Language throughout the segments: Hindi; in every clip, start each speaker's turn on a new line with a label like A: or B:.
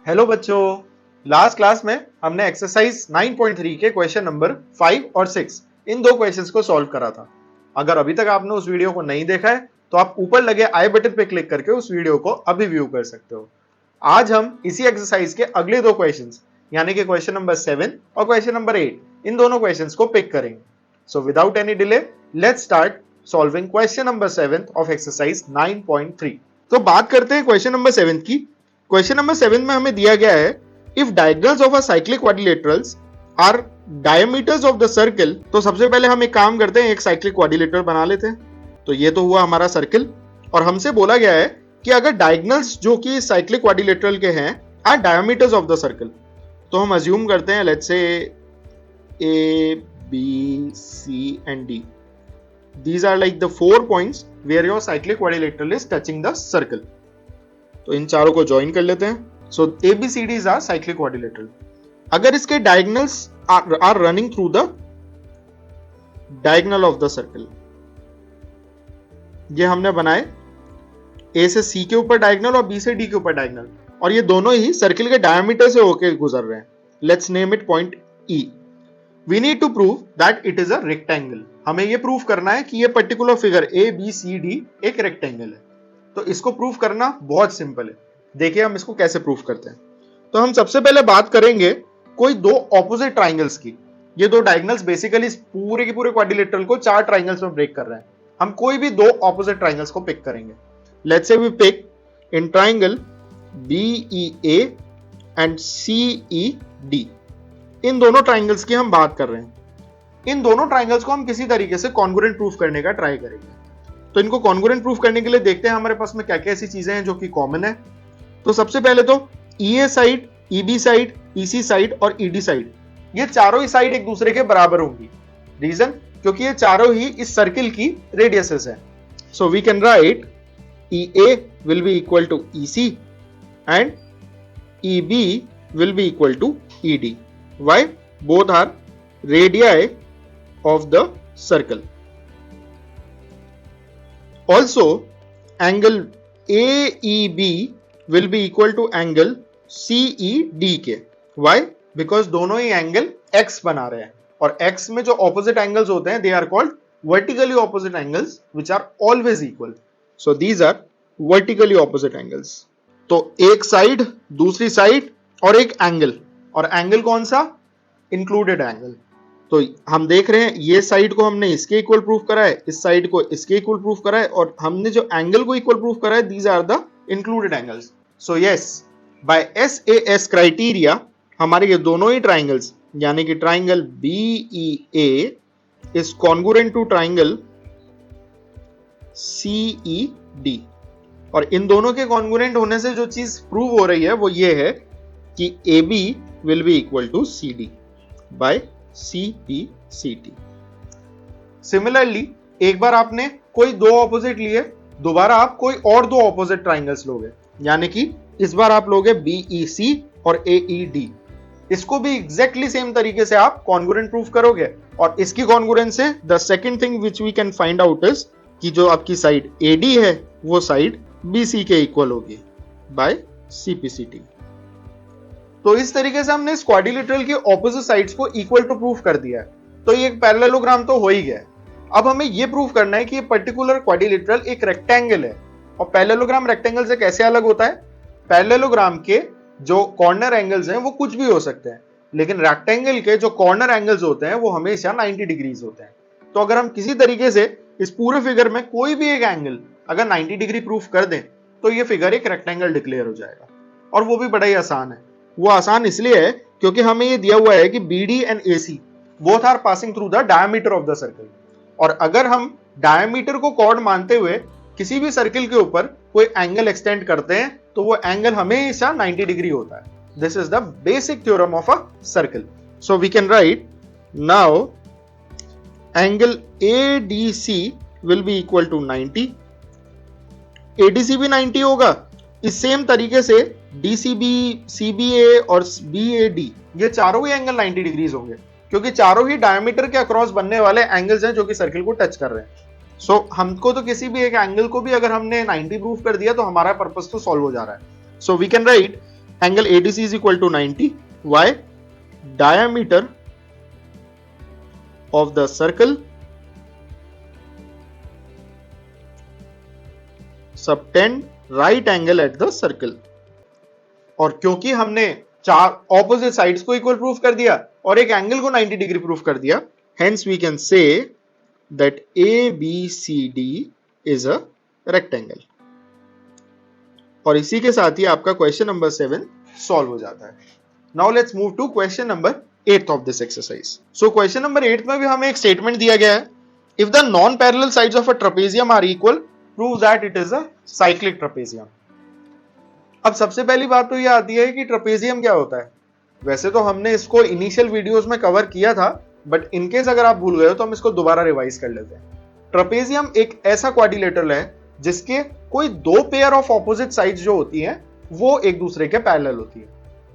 A: हेलो बच्चों, लास्ट क्लास में हमने एक्सरसाइज 9.3 के क्वेश्चन नंबर 5 और 6 इन दो क्वेश्चंस को सॉल्व करा था। अगर अभी तक आपने उस वीडियो को नहीं देखा है तो आप ऊपर लगे आई बटन पे क्लिक करके उस वीडियो को अभी व्यू कर सकते हो। आज हम इसी एक्सरसाइज के अगले दो क्वेश्चंस यानी कि क्वेश्चन नंबर 7 और क्वेश्चन नंबर 8 इन दोनों क्वेश्चंस को पिक करेंगे। So without any delay let's start solving question number 7 of exercise 9.3। तो बात करते हैं क्वेश्चन नंबर 7 की। क्वेश्चन नंबर 7 में हमें दिया गया है if diagonals of a cyclic quadrilaterals are diameters of the circle. तो सबसे पहले हम एक काम करते हैं, एक साइक्लिक क्वाड्रिलेटरल बना लेते हैं। तो ये तो हुआ हमारा सर्कल और हमसे बोला गया है कि अगर डायगोनल्स जो कि साइक्लिक क्वाड्रिलेटरल के हैं are diameters of the circle, तो हम अज्यूम करते हैं let's say A B C and D, these are like the 4 points where your cyclic quadrilateral is touching the circle। तो इन चारों को ज्वाइन कर लेते हैं। So ABCDs are cyclic quadrilateral. अगर इसके diagonals are running through the diagonal of the circle, ये हमने बनाए A से C के ऊपर डायगोनल और B से D के ऊपर डायगोनल, और ये दोनों ही सर्कल के डायमीटर से होकर गुजर रहे हैं। Let's name it point E। We need to prove that it is a rectangle। हमें ये प्रूव करना है कि ये पर्टिकुलर फिगर ABCD एक रेक्टेंगल है। तो इसको प्रूव करना बहुत सिंपल है। देखिए हम इसको कैसे प्रूव करते हैं। तो हम सबसे पहले बात करेंगे कोई दो ऑपोजिट ट्राइंगल्स की। ये दो डायगोनल्स बेसिकली इस पूरे के पूरे क्वाड्रिलेटरल को 4 ट्राइंगल्स में ब्रेक कर रहे हैं। हम कोई भी दो ऑपोजिट ट्राइंगल्स को पिक करेंगे। Let's say we pick in triangle BEA and CED। इन दोनों ट्राइंगल्स की हम बात कर रहे हैं। इन दोनों ट्राइंगल्स को हम किसी तरीके से कॉन्ग्रुएंट प्रूफ करने का ट्राई करेंगे। तो इनको कॉन्ग्रुएंट प्रूफ करने के लिए देखते हैं हमारे पास में क्या क्या ऐसी चीजें हैं जो कि कॉमन है। तो सबसे पहले तो EA side, EB side, EC side और ED साइड, ये चारों ही साइड एक दूसरे के बराबर होंगी। रीजन, क्योंकि ये चारों ही इस सर्किल की रेडियसेस है। So we can write EA will be equal to EC and EB will be equal to ED। Why? Both are radii of the circle. Also, angle AEB will be equal to angle CEDK। Why? Because दोनों ही एंगल X बना रहे हैं, और X में जो ऑपोजिट एंगल्स होते हैं they are called vertically opposite angles which are always equal। So these are vertically opposite angles। तो एक साइड, दूसरी साइड और एक एंगल, और एंगल कौन सा? Included angle. तो हम देख रहे हैं ये साइड को हमने इसके इक्वल प्रूफ करा है, इस साइड को इसके इक्वल प्रूफ करा है, और हमने जो एंगल को इक्वल प्रूफ करा है these are the included angles. So yes, by SAS criteria हमारे ये दोनों ही ट्राइंगल्स यानी कि triangle BEA is congruent to triangle CED। और इन दोनों के कॉन्ग्रुएंट होने से जो चीज प्रूव हो रही है वो ये है कि AB will be equal to CD by CPCT। Similarly एक बार आपने कोई दो ऑपोजिट लिए, दोबारा आप कोई और दो ऑपोजिट ट्राइंगल्स लोगे, यानी कि इस बार आप लोगे BEC और AED। इसको भी एग्जैक्टली सेम तरीके से आप कॉन्ग्रुएंट प्रूफ करोगे, और इसकी कॉन्ग्रुएंस से the second thing which we can find out is कि जो आपकी साइड AD है वो साइड BC के इक्वल होगी बाय CPCT। तो इस तरीके से हमने इस क्वाड्रिलेटरल के ऑपोजिट साइड्स को इक्वल टू प्रूफ कर दिया है। तो ये एक पैरेललोग्राम तो हो ही गया। अब हमें ये प्रूफ करना है कि ये पर्टिकुलर क्वाड्रिलेटरल एक रेक्टेंगल है। और पैरेललोग्राम रेक्टेंगल से कैसे अलग होता है? पैरेललोग्राम के जो कॉर्नर एंगल्स हैं वो कुछ भी हो सकते हैं, लेकिन रेक्टेंगल के जो कॉर्नर एंगल्स होते हैं वो हमेशा 90 डिग्रीज होते हैं। तो अगर हम किसी तरीके से इस पूरे फिगर में कोई भी एक एंगल अगर 90 डिग्री प्रूफ कर दें तो ये फिगर एक रेक्टेंगल डिक्लेयर हो जाएगा, और वो भी बड़ा ही आसान है। वो आसान इसलिए है क्योंकि हमें ये दिया हुआ है कि BD and AC both are passing through the diameter of the circle, और अगर हम डायमीटर को कॉर्ड मानते हुए किसी भी सर्कल के ऊपर कोई एंगल एक्सटेंड करते हैं तो वो एंगल हमेशा 90 डिग्री होता है। This is the basic theorem of a circle. So we can write now angle ADC will be equal to 90। ADC भी 90 होगा। इस सेम तरीके से DCB, CBA और BAD ये चारों ही एंगल 90 डिग्रीज होंगे, क्योंकि चारों ही डायमीटर के अक्रॉस बनने वाले एंगल्स हैं जो कि सर्किल को टच कर रहे हैं। सो हमको तो किसी भी एक एंगल को भी अगर हमने 90 प्रूफ कर दिया तो हमारा पर्पस तो सॉल्व हो जा रहा है। So we can write angle ADC is equal to 90. Why? Diameter of the circle subtend right angle at the circle. और क्योंकि हमने चार ऑपोजिट साइड्स को इक्वल प्रूफ कर दिया और एक एंगल को 90 डिग्री प्रूफ कर दिया, hence we can say that ABCD is a rectangle. और इसी के साथ ही आपका क्वेश्चन नंबर 7 सॉल्व हो जाता है. Now let's move to question number 8 of this exercise. So question number 8 में भी हमें एक स्टेटमेंट दिया गया है. If the non parallel sides of a trapezium are equal, prove that it is a cyclic trapezium. अब सबसे पहली बात तो यह आती है कि ट्रेपेजियम क्या होता है. वैसे तो हमने इसको इनिशियल वीडियोस में कवर किया था, बट इनकेस अगर आप भूल गए हो तो हम इसको दोबारा रिवाइज कर लेते हैं. ट्रेपेजियम एक ऐसा क्वाड्रिलेटरल है जिसके कोई दो पेयर ऑफ ऑपोजिट साइड्स जो होती हैं वो एक दूसरे के पैरेलल होती है.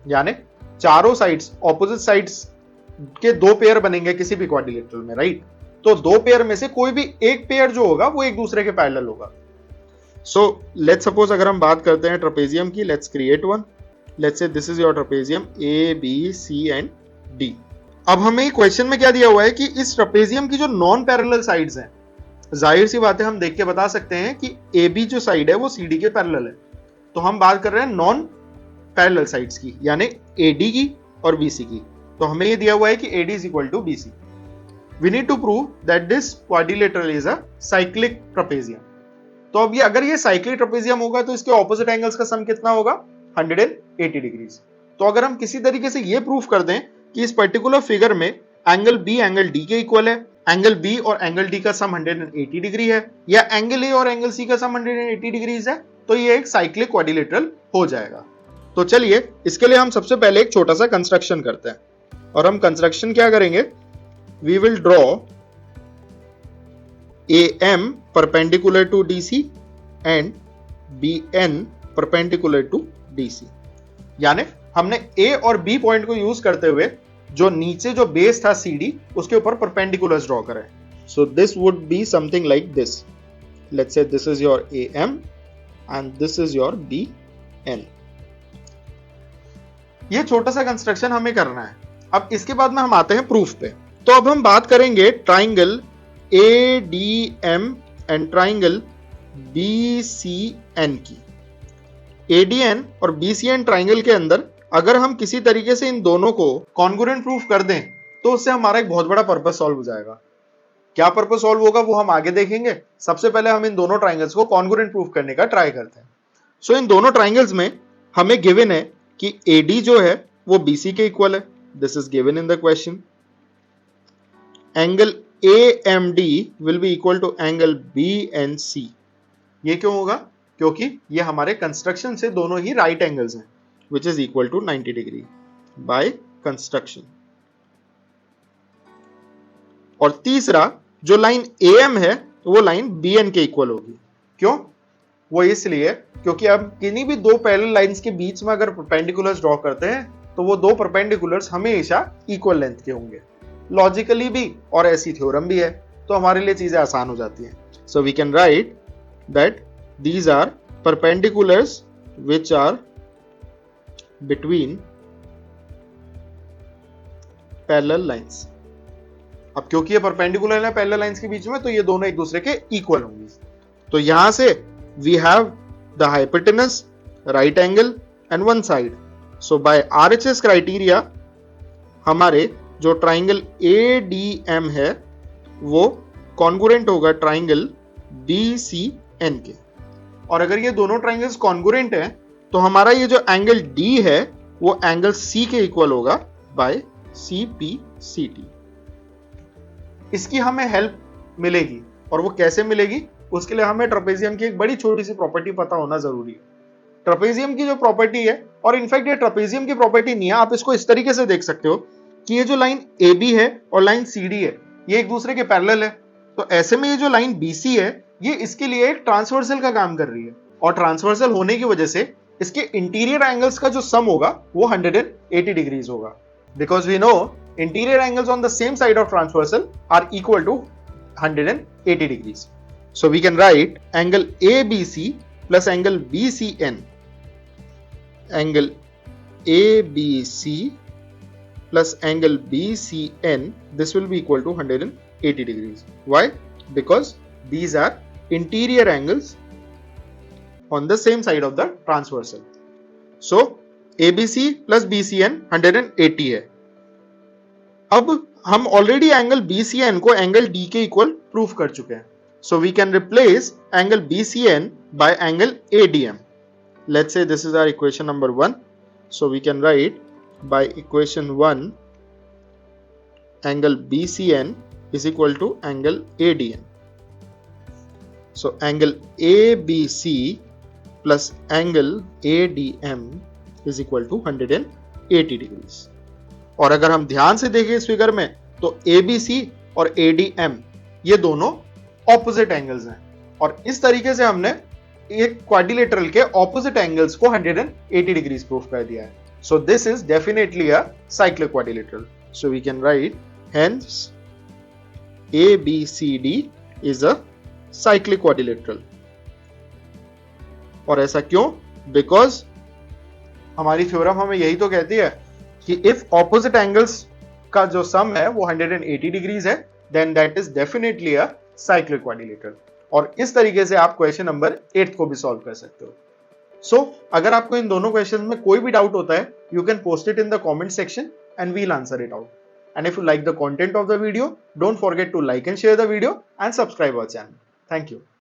A: यानी चारों साइड्स, ऑपोजिट साइड्स के दो पेयर बनेंगे किसी भी क्वाड्रिलेटरल में, राइट. तो दो पेयर में से कोई भी एक पेयर जो होगा वो एक दूसरे के पैरेलल होगा. सो लेट्स सपोज अगर हम बात करते हैं ट्रेपेजियम की, let's create one. Let's say this is your trapezium ABC and D. अब हमें क्वेश्चन में क्या दिया हुआ है कि इस ट्रेपेजियम की जो नॉन पैरेलल साइड्स हैं, जाहिर सी बात है हम देख के बता सकते हैं कि AB जो साइड है वो CD के पैरेलल है. तो हम बात कर रहे हैं नॉन पैरेलल साइड्स की, यानी AD की और BC की. तो हमें ये दिया हुआ है कि AD is equal to BC. We need to prove that this quadrilateral is a cyclic trapezium. तो अब ये अगर ये साइक्लिक ट्रेपेजियम होगा तो इसके ऑपोजिट एंगल्स का सम कितना होगा? 180 डिग्रीज. तो अगर हम किसी तरीके से ये प्रूफ कर दें कि इस पर्टिकुलर फिगर में एंगल B एंगल D के इक्वल है, एंगल B और एंगल D का सम 180 डिग्री है, या एंगल A और एंगल C का सम 180 डिग्रीज है, तो ये एक साइक्लिक क्वाड्रिलेटरल हो जाएगा. तो चलिए इसके लिए हम सबसे पहले एक छोटा सा कंस्ट्रक्शन करते हैं. और हम कंस्ट्रक्शन क्या करेंगे? We will draw AM perpendicular to DC and BN perpendicular to DC. यानी हमने A और B पॉइंट को यूज करते हुए जो नीचे जो बेस था CD उसके ऊपर परपेंडिकुलर्स ड्रॉ करें. So this would be something like this. Let's say this is your AM and this is your BN. ये छोटा सा कंस्ट्रक्शन हमें करना है. अब इसके बाद में हम आते हैं प्रूफ पे. तो अब हम बात करेंगे triangle ADM and triangle BCN की. ADN और BCN ट्राइंगल के अंदर अगर हम किसी तरीके से इन दोनों को कॉन्ग्रुएंट प्रूफ कर दें तो उससे हमारा एक बहुत बड़ा पर्पस सॉल्व हो जाएगा. क्या पर्पस सॉल्व होगा वो हम आगे देखेंगे. सबसे पहले हम इन दोनों ट्राइंगल्स को कॉन्ग्रुएंट प्रूफ करने का ट्राई करते हैं. सो इन दोनों ट्राइंगल्स में हमें गिवन है कि AD जो है वो BC के इक्वल है. This is given in the question. Angle AMD will be equal to angle BNC. ये क्यों होगा? क्योंकि ये हमारे कंस्ट्रक्शन से दोनों ही राइट एंगल्स हैं, which is equal to 90 degree by construction. और तीसरा जो लाइन AM है वो लाइन BN के इक्वल होगी. क्यों? वो इसलिए क्योंकि अब किन्हीं भी दो पैरेलल लाइंस के बीच में अगर परपेंडिकुलर्स ड्रॉ करते हैं तो वो दो परपेंडिकुलर्स हमेशा इक्वल लेंथ के होंगे. लॉजिकली भी और ऐसी थ्योरम भी है, तो हमारे लिए चीजें आसान हो जाती हैं. So we can write that these are perpendiculars which are between parallel lines. अब क्योंकि ये परपेंडिकुलर है पैरेलल लाइंस के बीच में, तो ये दोनों एक दूसरे के इक्वल होंगे. तो यहां से we have the hypotenuse, right angle and one side. So by RHS criteria हमारे जो ट्राइंगल ADM है वो कॉन्ग्रुएंट होगा ट्राइंगल BCN के. और अगर ये दोनों ट्राइंगल्स कॉन्ग्रुएंट हैं तो हमारा ये जो एंगल D है वो एंगल C के इक्वल होगा बाय CPCT. इसकी हमें हेल्प मिलेगी, और वो कैसे मिलेगी उसके लिए हमें ट्रेपेजियम की एक बड़ी छोटी सी प्रॉपर्टी पता होना जरूरी है. ट्रेपेजियम की जो प्रॉपर्टी है, और इनफैक्ट ये ट्रेपेजियम की प्रॉपर्टी नहीं है, आप इसको इस तरीके से देख सकते हो कि ये जो लाइन AB है और लाइन CD है ये एक दूसरे के पैरेलल है. तो ऐसे में ये जो लाइन BC है ये इसके लिए एक ट्रांसवर्सल का काम कर रही है, और ट्रांसवर्सल होने की वजह से इसके इंटीरियर एंगल्स का जो सम होगा वो 180 डिग्रीज होगा. Because we know interior angles on the same side of transversal are equal to 180 degrees. So we can write angle ABC plus angle BCN. Angle ABC plus angle BCN, this will be equal to 180 degrees. Why? Because these are interior angles on the same side of the transversal. So ABC plus BCN 180 है. अब हम ऑलरेडी एंगल BCN को एंगल D के इक्वल प्रूफ कर चुके हैं. So we can replace angle BCN by angle ADM. Let's say this is our equation number 1. So we can write by equation 1 angle BCN is equal to angle ADM. So angle ABC plus angle ADM is equal to 180 degrees. और अगर हम ध्यान से देखें इस फिगर में तो ABC और ADM ये दोनों ऑपोजिट एंगल्स हैं और इस तरीके से हमने एक क्वाड्रिलेटरल के ऑपोजिट एंगल्स को 180 डिग्रीज प्रूफ कर दिया है. So this is definitely a cyclic quadrilateral. So we can write hence ABCD is a cyclic quadrilateral. और ऐसा क्यों? बिकॉज हमारी थ्योरम हमें यही तो कहती है कि इफ ऑपोजिट एंगल्स का जो सम है वो 180 डिग्रीज है then that is definitely a cyclic quadrilateral. और इस तरीके से आप क्वेश्चन नंबर 8 को भी सॉल्व कर सकते हो. सो अगर आपको इन दोनों क्वेश्चन में कोई भी डाउट होता है you can post it in the comment section and we'll answer it out. And if you like the content of the video don't forget to like and share the video and subscribe our channel. Thank you.